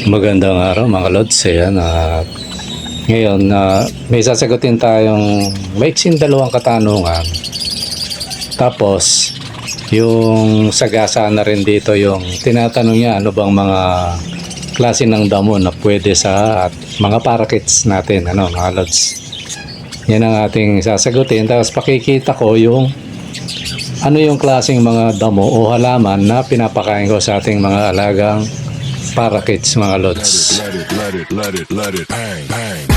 Magandang araw mga lods. Ayan, at ngayon may sasagutin tayong maiksing dalawang katanungan. Tapos yung sagasa na rin dito yung tinatanong niya ano bang mga klase ng damo na pwede sa at mga parakits natin, ano mga lods. Yan ang ating sasagutin. Tapos pakikita ko yung ano yung klaseng mga damo o halaman na pinapakain ko sa ating mga alagang parakits mga lods. Let it bang, bang.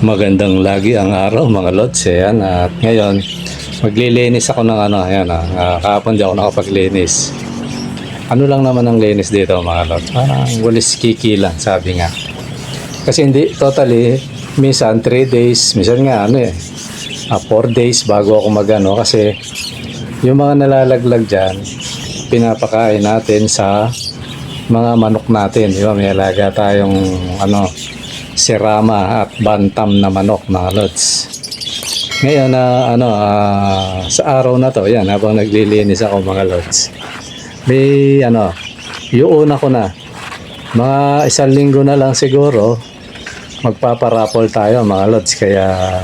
Magandang lagi ang araw mga lods. Ayan, at ngayon maglilinis ako ng ano. Ayan, kahapon di ako nakapaglinis. Ano lang naman ang linis dito mga lods, parang walis kiki lang sabi nga. Kasi hindi totally, minsan 3 days, minsan nga 4 days bago ako magano. Kasi yung mga nalalaglag dyan pinapakain natin sa mga manok natin, di ba? May alaga tayong sirama at bantam na manok mga lods. Ngayon sa araw na to, yan, habang naglilinis ako mga lods, may yung una ko na mga 1 linggo na lang siguro magpaparapol tayo mga lods. Kaya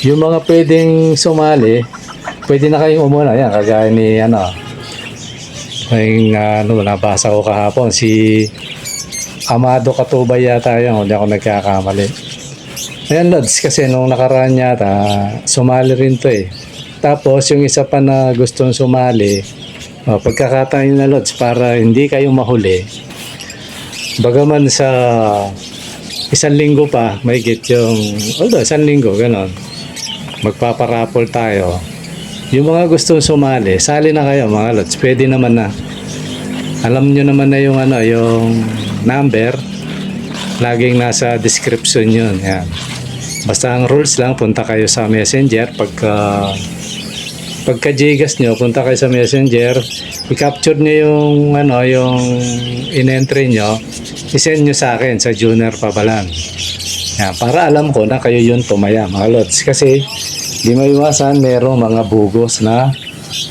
yung mga pwedeng sumali, pwede na kayong umuna. Yan, kagaya ni nabasa ko kahapon, si Amado Katubay yata yan, hindi ako nagkakamali. Ayan lods, kasi nung nakaraan yata sumali rin to eh. Tapos yung isa pa na gustong sumali, pagkakataon na lods, para hindi kayo mahuli, bagaman sa 1 linggo pa may get yung, although 1 linggo ganon, magpaparapol tayo. Yung mga gustong sumali, sali na kayo mga lods. Pwede naman na. Alam nyo naman na yung yung number. Laging nasa description yun. Yan. Basta ang rules lang, punta kayo sa messenger. Pagka Gcash nyo, punta kayo sa messenger. I-capture nyo yung yung in-entry nyo. I-send nyo sa akin sa Junior Pabalan. Yan, para alam ko na kayo yun tumaya mga lods. Kasi di maiwasan, merong mga bugos na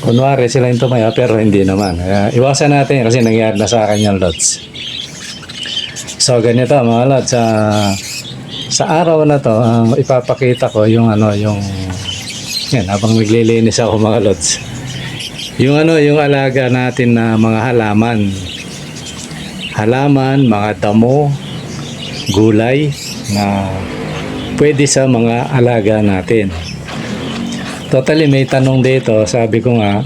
kunwari sila yung tumaya pero hindi naman. Iwasan natin kasi nangyari na sa akin yung lods. So ganito mga lods, sa araw na to, ipapakita ko yung yung yan, habang naglilinis ako mga lods, yung yung alaga natin na mga halaman, mga damo, gulay na pwede sa mga alaga natin. Totally may tanong dito, sabi ko nga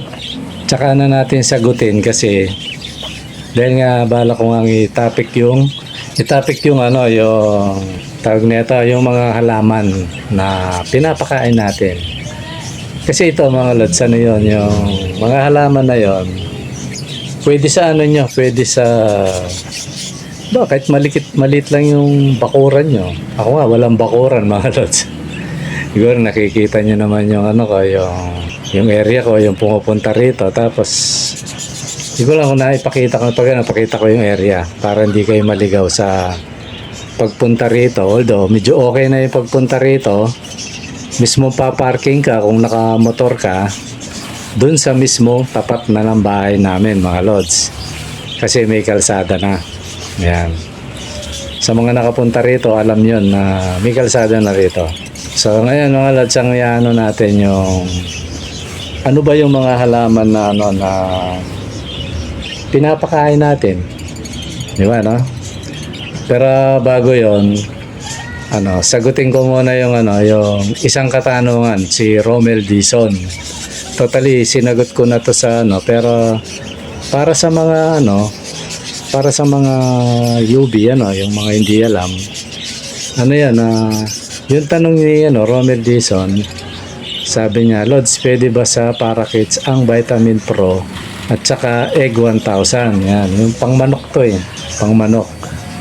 tsaka na natin sagutin kasi dahil nga bala ko nga i-topic yung yung tawag nito, yung mga halaman na pinapakain natin. Kasi ito mga lods, yun, yung mga halaman na yon pwede sa nyo, pwede sa kahit maliit lang yung bakuran nyo. Ako nga walang bakuran mga lods. Siguro nakikita nyo naman yung yung area ko, yung pumupunta rito. Tapos siguro lang kung naipakita ko yung area para hindi kayo maligaw sa pagpunta rito. Although medyo okay na yung pagpunta rito, mismo pa-parking ka kung nakamotor ka dun sa mismo tapat na ng bahay namin mga lods, kasi may kalsada na. Ayan, sa mga nakapunta rito alam yun na may kalsada na rito. So ngayon mga lods, ang natin yung ano ba yung mga halaman na na pinapakain natin, di ba Pero bago yon, sagutin ko muna yung yung isang katanungan, si Romel Dizon. Totally sinagot ko na to sa pero para sa mga para sa mga UB yung mga hindi alam, yan yung tanong ni Romel Dizon, sabi niya, Lods, pwede ba sa parakits ang Vitamin Pro at saka Egg 1000? Yan, yung pangmanok to pang manok.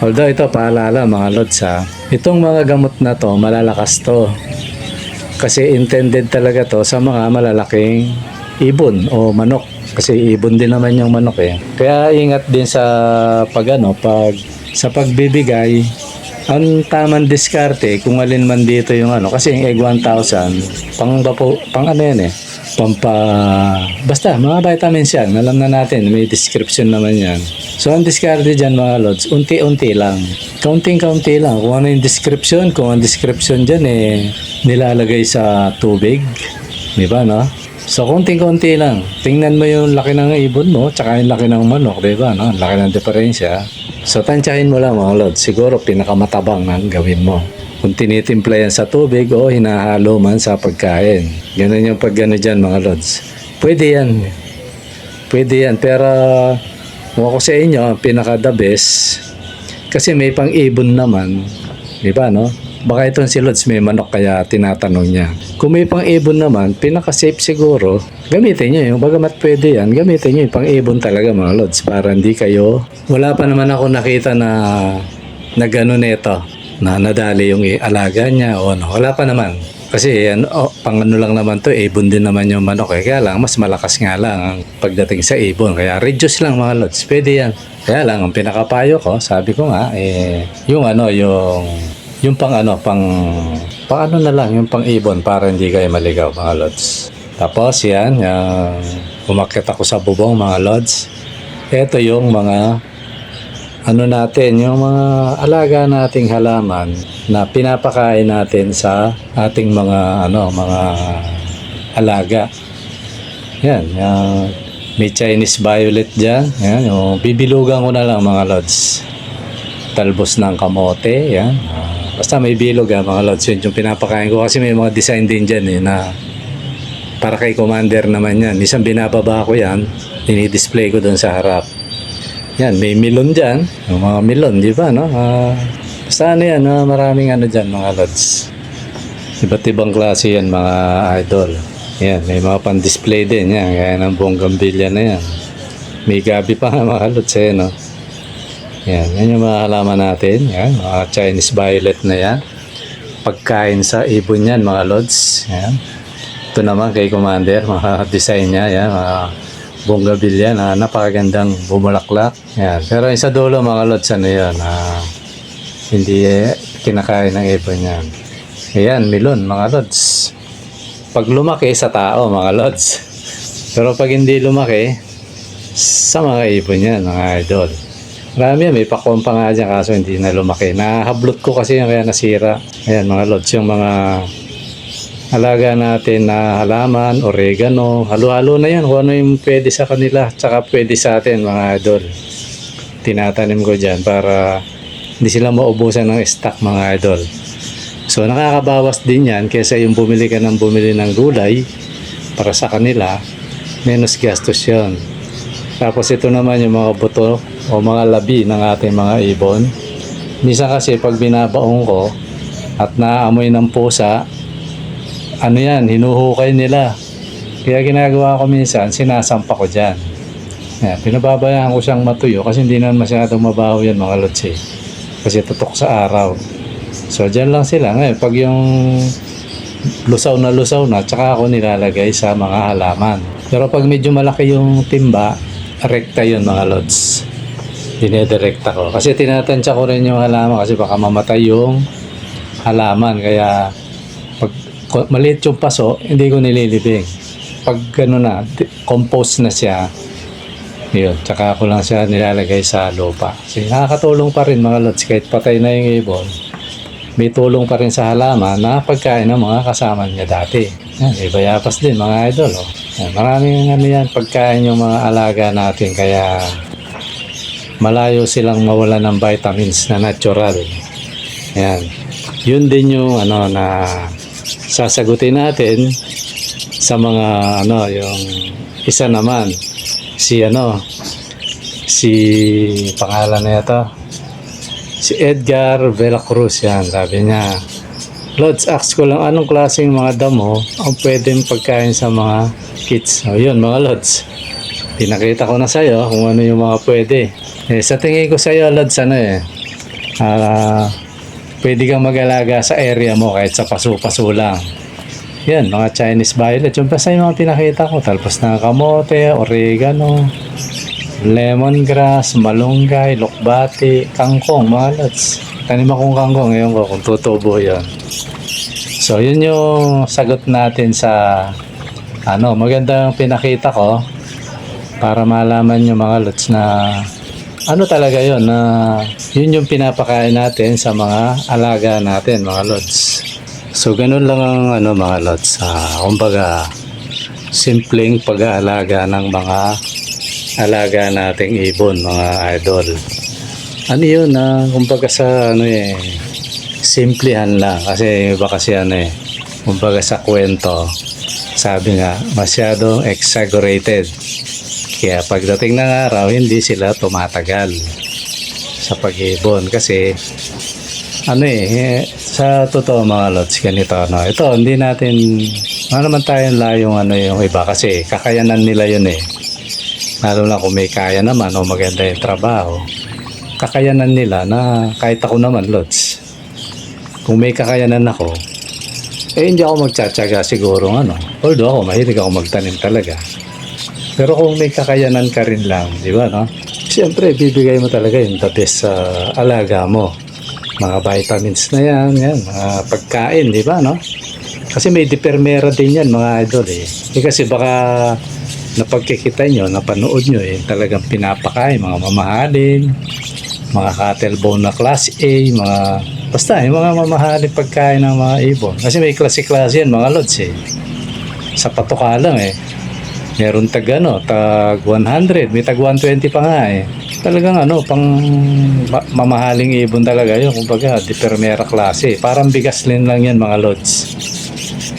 Although ito, paalala mga Lods itong mga gamot na to, malalakas to. Kasi intended talaga to sa mga malalaking ibon o manok. Kasi ibon din naman yung manok Kaya ingat din sa sa pagbibigay. Ang tamang diskarte kung alin man dito yung kasi yung Egg 1000 pang basta mga vitamins yan, alam na natin, may description naman yan. So ang discard dyan mga lods, unti-unti lang, kaunting-kaunti lang. Kung ano yung description, kung ang description dyan nilalagay sa tubig, di ba no? So konting-konti lang, tingnan mo yung laki ng ibon mo, tsaka yung laki ng manok, di ba no? Laki ng diferensya. So tansyahin mo lang mga lods, siguro pinakamatabang ang gawin mo. Kung tinitimpla yan sa tubig o hinahalo man sa pagkain. Ganun yung pag gano'n dyan mga lods. Pwede yan. Pwede yan. Pero kung ako sa inyo, pinaka the best. Kasi may pang-ibon naman. Diba no? Baka itong si Lods may manok kaya tinatanong niya. Kung may pang-ibon naman, pinaka-safe siguro, gamitin nyo yung bagamat pwede yan, gamitin nyo yung pang-ibon talaga mga Lods. Para hindi kayo, wala pa naman ako nakita na gano'n ito. Na nadali yung alaga niya o ano. Wala pa naman. Kasi pang ano lang naman to, ibon din naman yung manok. Kaya lang, mas malakas nga lang ang pagdating sa ibon. Kaya reduce lang mga lods. Pwede yan. Kaya lang, ang pinakapayo ko, sabi ko nga, yung pang ano na lang, yung pang ibon para hindi kayo maligaw mga lods. Tapos yan, umakyat ako sa bubong mga lods. Ito yung mga natin, yung mga alaga nating halaman na pinapakain natin sa ating mga alaga. Yan, may Chinese violet dyan. Yan, yung bibilugan ko na lang mga lods. Talbos ng kamote, yan. Basta may bilog mga lods, yun yung pinapakain ko kasi may mga design din dyan na para kay commander naman yan. Isang binababa ko yan, dinidisplay ko doon sa harap. Yan, may melon dyan. Yung mga melon, di ba, no? Basta yan, maraming dyan, mga lods. Iba't ibang klase yan, mga idol. Yan, may mga pan-display din, yan. Kaya ng buong gambilya na yan. May gabi pa nga, mga lods, no? Yan, yan yung mga halaman natin. Yan, mga Chinese violet na yan. Pagkain sa ibon yan, mga lods. Yan. Ito naman kay Commander, mga design niya, yan, mga bonggabilya na napakagandang bumulaklak. Yan. Pero sa dulo mga lods, yan, hindi kinakain ng ibon yan. Ayan, melon mga lods. Pag lumaki sa tao mga lods. Pero pag hindi lumaki, sa mga ibon yan, mga idol. Marami yan, may pakwan pa nga dyan kaso hindi na lumaki. Nahablot ko kasi yan kaya nasira. Ayan mga lods, yung mga alaga natin na halaman, oregano, halo-halo na yan kung ano yung pwede sa kanila tsaka pwede sa atin mga idol. Tinatanim ko dyan para hindi sila maubusan ng stock mga idol. So nakakabawas din yan kaysa yung bumili ng gulay para sa kanila, menos gastos yun. Tapos ito naman yung mga buto o mga labi ng ating mga ibon. Minsan kasi pag binabaong ko at naamoy ng pusa, hinuhukay nila. Kaya ginagawa ko minsan, sinasampa ko dyan. Yan, pinababayaan ko siyang matuyo kasi hindi naman masyadong mabaho yan mga lods kasi tutok sa araw. So dyan lang sila. Ngayon, pag yung lusaw na, tsaka ako nilalagay sa mga halaman. Pero pag medyo malaki yung timba, rekta yun mga lods. Dinedirekta ko. Kasi tinatansya ko rin yung halaman kasi baka mamatay yung halaman. Kaya pag maliit yung paso, hindi ko nililibing. Pag compost na siya, yun, tsaka ko lang siya nilalagay sa lupa. Kasi nakakatulong pa rin mga lods, kahit patay na yung ibon, may tulong pa rin sa halaman na pagkain ng mga kasama niya dati. Yan, ibayapas din mga idol. Yan, maraming yan, pagkain yung mga alaga natin, kaya malayo silang mawala ng vitamins na natural. Yan. Yun din yung na sasagutin natin sa mga yung isa naman si pangalan na ito si Edgar Velacruz. Yan, sabi niya, Lods, ask ko lang anong klaseng mga damo ang pwedeng pagkain sa mga kids. O yun mga Lods, pinakita ko na sa'yo kung ano yung mga pwede. Sa tingin ko sa'yo Lods, pwede kang mag-alaga sa area mo kahit sa paso-paso lang. Yan, mga Chinese violet. Yung basta yung mga pinakita ko. Talpos ng kamote, oregano, lemongrass, malunggay, lokbati, kangkong, mga lods. Tanim akong kangkong. Ngayon ko kung tutubo yun. So, yun yung sagot natin sa magandang pinakita ko para malaman nyo mga lods na talaga yon, na yun yung pinapakain natin sa mga alaga natin mga lods. So ganun lang ang mga lods, kumbaga simpleng pag-aalaga ng mga alaga nating ibon mga idol. Yun kumbaga sa simplihan lang kasi iba kasi kumbaga sa kwento, sabi nga masyadong exaggerated, kaya pagdating ng araw hindi sila tumatagal sa pag-ibon kasi sa totoo mga lods ganito ito hindi natin naman tayong layong yung iba kasi kakayanan nila yun lalo na kung may kaya naman o maganda yung trabaho, kakayanan nila na kahit ako naman lods, kung may kakayanan ako hindi ako magtsatsaga siguro although ako mahilig ako magtanim talaga, pero kung may kakayanan ka rin lang, di ba siyempre bibigay mo talaga yung the best sa alaga mo, mga vitamins na yan mga pagkain, di ba kasi may depermera din yan mga idol kasi baka napagkikita nyo, napanood nyo talagang pinapakain mga mamahalin, mga cattle bone na class A, basta yung mga mamahalin pagkain ng mga ibon kasi may klase-klase yan mga lods sa patuka lang meron tag 100, may tag 120 pa nga talagang pang mamahaling ibon talaga yun, kumbaga depermera klase, parang bigas lang yan mga lods,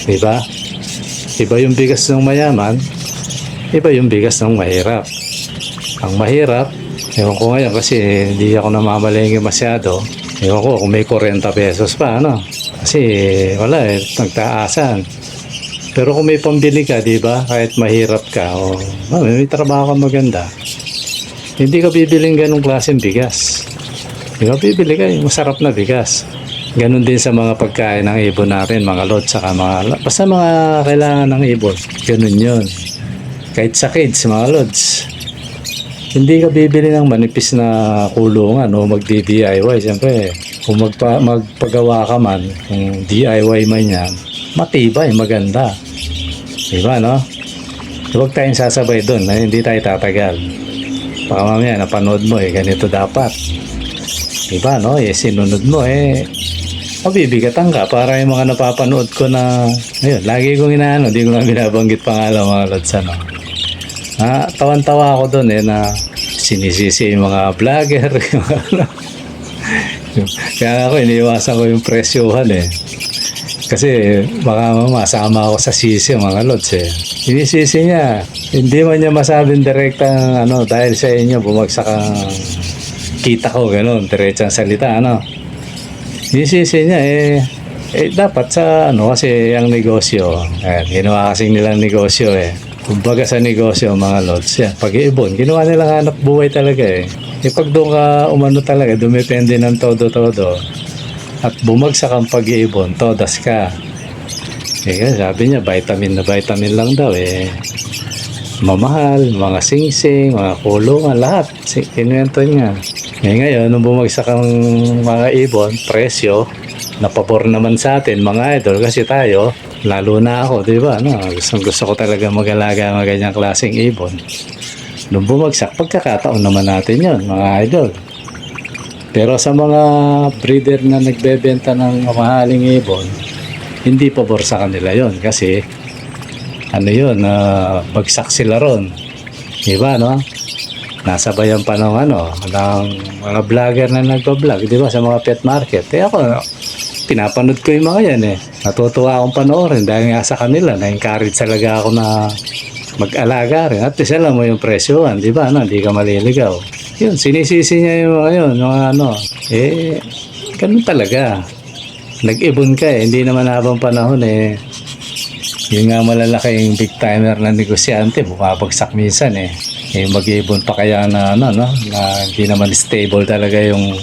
diba? Iba yung bigas ng mayaman, iba yung bigas ng mahirap. Ang mahirap, ewan ko ngayon kasi hindi ako namamalengke masyado, ewan ko kung may 40 pesos pa kasi wala nagtaasan. Pero kung may pambili ka, di ba, kahit mahirap ka may trabaho ka maganda, hindi ka bibiling ganong klaseng bigas, di ba? Bibili ka masarap na bigas. Ganon din sa mga pagkain ng ibon natin mga lods, saka basta mga kailangan ng ibon, ganon yun. Kahit sa kids mga lods, hindi ka bibili ng manipis na kulungan o mag-DIY. Siyempre kung magpagawa ka man, kung DIY man yan, matibay, maganda, diba huwag tayong sasabay doon na hindi tayo tatagal, baka mamaya napanood mo ganito dapat, diba sinunod mo mabibigatan ka. Para yung mga napapanood ko na lagi kong hindi ko na binabanggit pangalan mga lods tawan-tawa ako doon na sinisisi yung mga vlogger kaya ako iniiwasan ko yung presyuhan kasi baka masama ako sa sisi mga lods sinisisi niya, hindi man niya masabing direktang dahil sa inyo bumagsak ang kita ko, gano'n diretsang salita sinisisi niya dapat sa kasi ang negosyo ginawa kasing nilang negosyo kumbaga sa negosyo mga lods pag-iibon, ginawa nilang hanap buhay talaga pag doon ka talaga, dumepende ng todo-todo at bumagsak ang pag-iibon, todas ka sabi niya vitamin na vitamin lang daw mamahal, mga singsing, mga kulungan, lahat kinuwento niya. Ngayon nung bumagsak ang mga ibon, presyo napabor naman sa atin mga idol kasi tayo, lalo na ako, di ba gusto ko talaga mag-alaga ng ganyang klaseng ibon. Nung bumagsak, pagkakataon naman natin yon mga idol. Pero sa mga breeder na nagbebenta ng mahaling ibon, hindi pabor sa kanila yon kasi bagsak sila ron, di ba nasabayan pa ng ng mga vlogger na nagpa-vlog, di ba, sa mga pet market. Ako pinapanood ko yung mga yan natutuwa akong panoorin dahil nga sa kanila na-encourage talaga ako na mag-alaga rin. At least alam mo yung presyohan, di ba hindi ka maliligaw. Yun, sinisisi niya yung mga yun, ganun talaga. Nag-ibon ka hindi naman habang panahon yun nga malalaking big timer na negosyante, bumabagsak minsan mag-ibon pa kaya na hindi naman stable talaga yung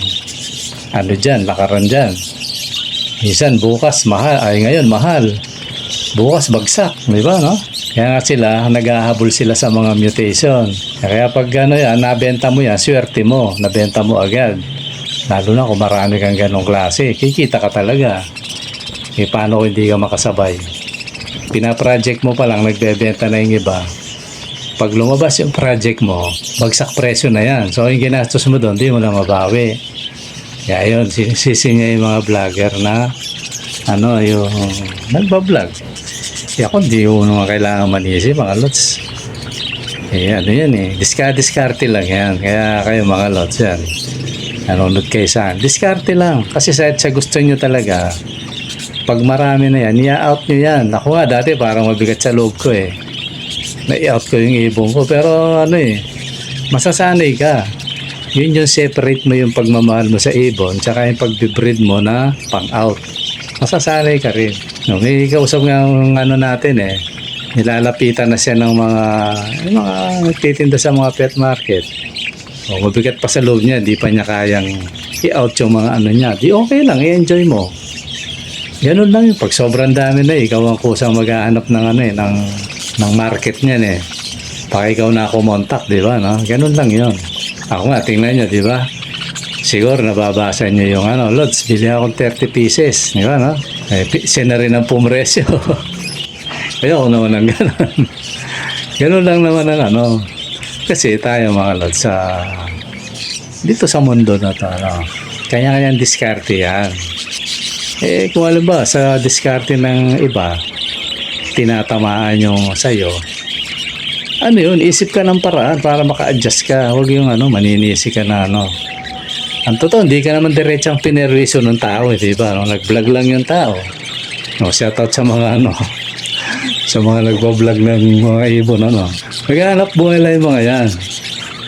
dyan, lakaran dyan. Minsan bukas mahal, ngayon mahal, bukas bagsak, di ba Kaya nga sila, naghahabol sila sa mga mutation. Kaya pag nabenta mo yan, swerte mo, nabenta mo agad. Lalo na kung marami kang ganong klase, kikita ka talaga. Paano kung hindi ka makasabay? pinaproject mo pa lang, nagbebenta na yung iba. Pag lumabas yung project mo, bagsak presyo na yan. So, yung ginastos mo doon, di mo na mabawi. Kaya yun, sinisisi niya yung mga vlogger na yung nagbablog. Kaya ako, di ko naman kailangan manisi, mga lods. Yan eh. Diskarte lang yan. Kaya kayo mga lods yan. Nanonood kayo saan. Diskarte lang. Kasi sa gusto nyo talaga, pag marami na yan, i-out nyo yan. Ako nga, dati parang mabigat sa loob ko eh. Na-i-out ko yung ibon ko. Pero masasanay ka. Yun yung separate mo yung pagmamahal mo sa ibon, tsaka yung pag-breed mo na pang-out. Masasanay ka rin. May kausap nga yung natin eh. Nilalapitan na siya ng mga nagtitinda sa mga pet market. O, mabigat pa sa loob niya, di pa niya kayang i-out yung mga niya. Di okay lang, i-enjoy mo. Ganun lang yung pag sobrang dami na ikaw ang kusang maghahanap ng market niyan eh. Baka ikaw na kumontak, di ba? No? Ganun lang yun. Ako nga, tingnan nyo, di ba? Siguro nababasa nyo yung Lods, bili akong 30 pieces, di ba? No? Siya na rin ang pumresyo. Ayoko naman ng ganun. Ganun lang naman ang Kasi tayo mga Lods, dito sa mundo na to, kanya-kanyang diskarte yan. Kung alam ba, sa diskarte ng iba, tinatamaan yung sa'yo, yun, isip ka ng paraan para maka-adjust ka. Huwag yung maninisi ka na Ang totoo, hindi ka naman diretsang pinerwisyo ng tao, di ba? Nag-vlog lang yung tao. Shoutout sa mga sa mga nagbablog ng mga ibon, Naghahanap buhay lang yung mga yan.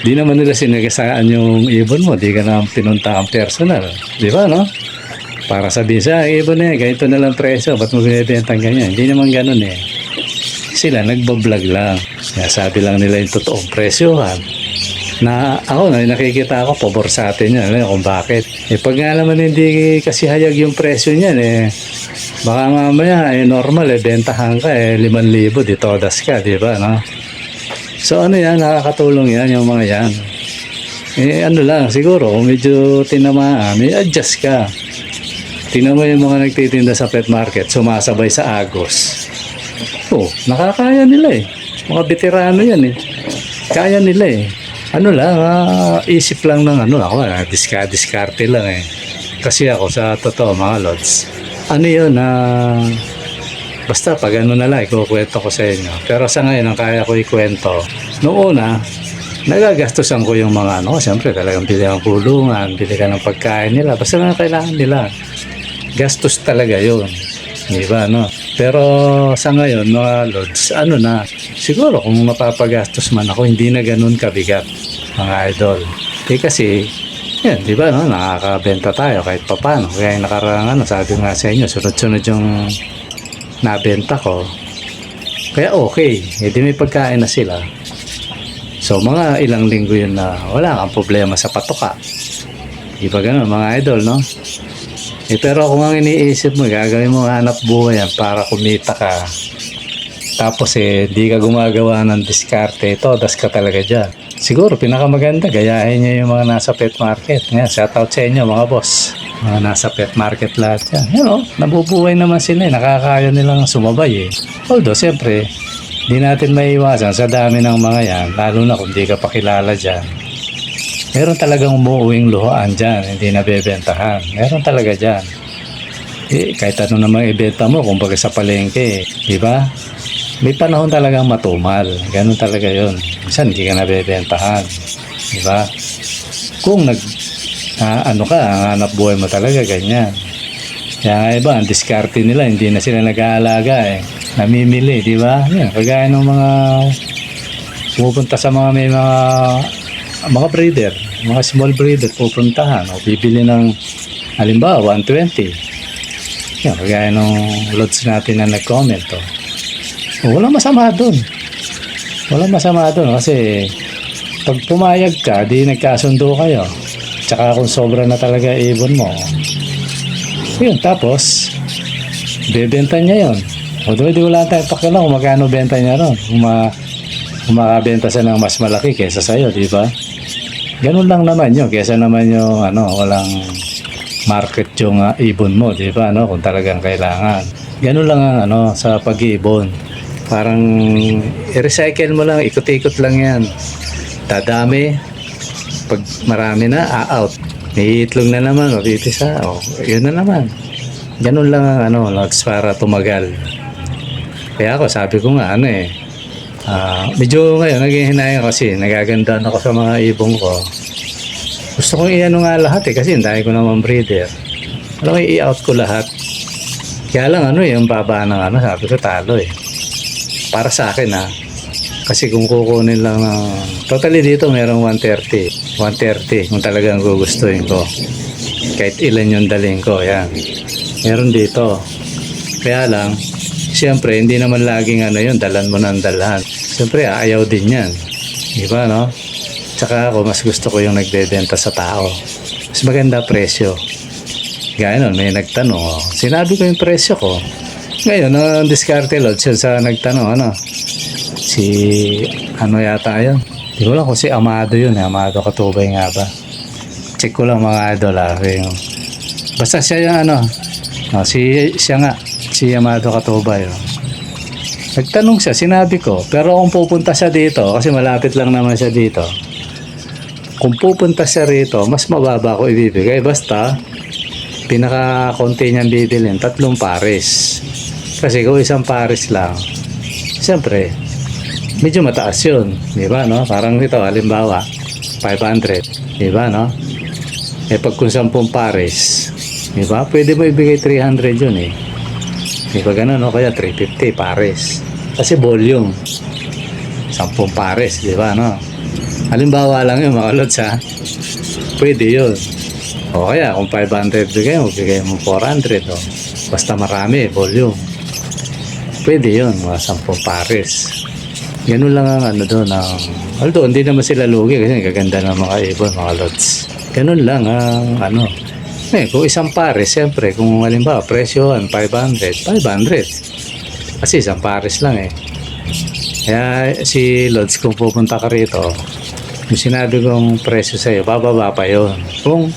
Di naman nila sinagasaan yung ibon mo, di ka na pinunta ang personal. Di ba, Para sabihin sa ibon na ganito na lang presyo, ba't mo binibentang ganyan? Hindi naman ganun eh. Sila nagbablog lang. Kaya sabi lang nila yung totoong presyohan. Na ako, nakikita ako, pabor sa atin yan. Kung bakit. Pag nga naman hindi kasi hayag yung presyo niyan baka mamaya normal bentahan ka 5,000, di todas ka, di ba, So yan, nakakatulong yan yung mga yan. Lang, siguro, kung medyo tinamaan, may adjust ka. Tingnan mo yung mga nagtitinda sa pet market, sumasabay sa Agos. Nakakaya nila Mga veterano yan Kaya nila isip lang ng ako diskarte lang Kasi ako sa totoo mga Lods, basta pag na lang, ikukwento ko sa inyo. Pero sa ngayon, ang kaya ko ikwento, noong una, nagagastusan ko yung mga siyempre talagang bili ang kulungan, bili ka ng pagkain nila, basta na kailangan nila. Gastos talaga yun. Diba, Pero sa ngayon, mga Lods, siguro kung mapapagastos man ako, hindi na ganun kabigat, mga idol. Kasi, yan, diba, nakakabenta tayo kahit papano. Kaya yung nakarang, sabi nga sa inyo, sunod-sunod yung nabenta ko. Kaya okay, hindi may pagkain na sila. So, mga ilang linggo yun na wala kang problema sa patoka. Diba ganun, mga idol, pero kung ang iniisip mo, gagawin mo hanap buhay yan para kumita ka. Tapos di ka gumagawa ng diskarte, todas ka talaga dyan. Siguro pinakamaganda, gayahin nyo yung mga nasa pet market. Yan, shoutout sa inyo mga boss. Mga nasa pet market lahat yan. Nabubuhay naman sila, nakakaya nilang sumabay Although, siyempre, di natin maiwasan sa dami ng mga yan, lalo na kung di ka pakilala dyan. Meron talagang umuuwing luhaan dyan, hindi nabebentahan. Meron talaga dyan. Kahit ano namang ibenta mo, kumbaga sa palengke, di ba? May panahon talagang matumal. Ganun talaga yun. Minsan hindi ka nabebentahan. Di ba? Kung ang hanap buhay mo talaga, ganyan. Kaya nga iba, ang diskarte nila, hindi na sila nag-aalaga Namimili, di ba? Yan, kagaya ng mga pumupunta sa mga may mga breeder, mga small breeder pupuntahan o bibili ng halimbawa 120. Yan, kagaya ng Lods natin na nag-comment walang masama doon. Walang masama doon kasi pag pumayag ka, di nagkasundo kayo. Tsaka kung sobra na talaga ibon mo, yun, tapos bebenta niya yun. Although di wala tayong pakialam kung magkano benta niya ron. Kung makabenta siya ng mas malaki kesa sa'yo, di ba? Ganun lang naman yun. Kesa naman yung walang market yung ibon mo, di ba, no? Kung talagang kailangan. Ganun lang ang sa pag-iibon. Parang i-recycle mo lang, ikot-ikot lang yan. Dadami, pag marami na, out. May itlog na naman, mapipisa, yun na naman. Ganun lang ang lags para tumagal. Kaya ako, sabi ko nga, medyo ngayon, naghihinayang kasi, nagagandaan ako sa mga ibong ko. Gusto kong nga lahat kasi dahil ko naman breeder. Alam mo, i-out ko lahat. Kaya lang yung baba ng sabi ko talo Para sa akin Kasi kung kukunin lang ng... Totally dito merong 130. 130 kung talagang gugustuhin ko. Kahit ilan yung daling ko, yan. Meron dito. Kaya lang, siyempre, hindi naman laging yun, dalan mo ng dalhan. Siyempre, ayaw din yan. Diba, no? Tsaka ako, mas gusto ko yung nagbebenta sa tao. Mas maganda presyo. Gaya nun, may nagtanong. Sinabi ko yung presyo ko. Ngayon, diskarte load siya sa nagtanong. Si, yata yun? Di ko lang kung si Amado yun. Amado Katubay nga ba? Check ko lang mga idol. Basta siya yung siya nga. Si Amado Katubay. Nagtanong siya, sinabi ko. Pero kung pupunta siya dito, kasi malapit lang naman siya dito. Kung pupunta siya rito, mas mababa ko ibibigay. Basta, pinaka-konti niyang bibilin, 3 pares. Kasi kung 1 pares lang, siyempre, medyo mataas yun. Di ba, no? Parang ito, halimbawa, 500. Di ba, no? Pag kung 10 pares, di ba? Pwede mo ibigay 300 yun Di ba ganun, no? Kaya 350 pares. Kasi volume. 10 pares, di ba, no? Halimbawa lang yun, mga lods, pwede yun. O kaya, kung 500 bigay mo 400, Basta marami, volume. Pwede yun, mga 10 pares. Ganun lang ang doon. Although, hindi naman sila lugi kasi gaganda ng mga ibon, mga lods. Ganun lang ang kung 1 pares, siyempre, kung halimbawa, presyohan, 500. Kasi 1 pares lang Kaya si Lods, kung pupunta ka rito, yung sinabi kong presyo sa'yo, bababa pa yun. Kung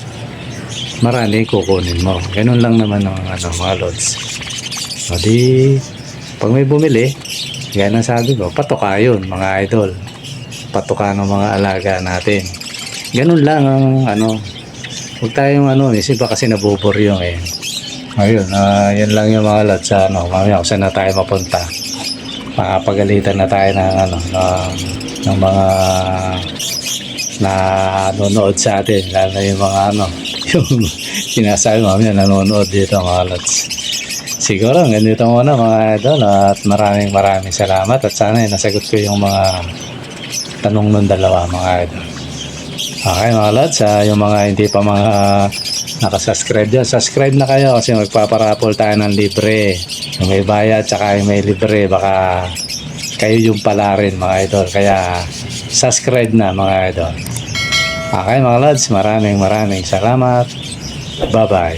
marami, kukunin mo. Ganun lang naman ang mga Lods. O di, pag may bumili, gaya na sabi ko, patuka yun, mga idol. Patuka ng mga alaga natin. Ganun lang ang huwag tayong isip kasi nabubor yung Ayun, yan lang yung mga Lods. Mamaya kung saan na tayo mapunta. Makapagalitan na tayo ng mga nanonood sa atin, lalo na yung mga yung sinasabi mamaya nanonood dito, mga Lods. Siguro ganito muna, mga idol, at maraming salamat at sana nasagot ko yung mga tanong ng dalawa, mga idol. Okay, mga Lods, yung mga hindi pa mga nakasubscribe dyan, subscribe na kayo kasi magpaparapol tayo ng libre. Yung may bayad tsaka yung may libre, baka kayo yung pala rin, mga idol. Kaya subscribe na, mga idol. Okay, mga Lods, maraming salamat. Bye-bye.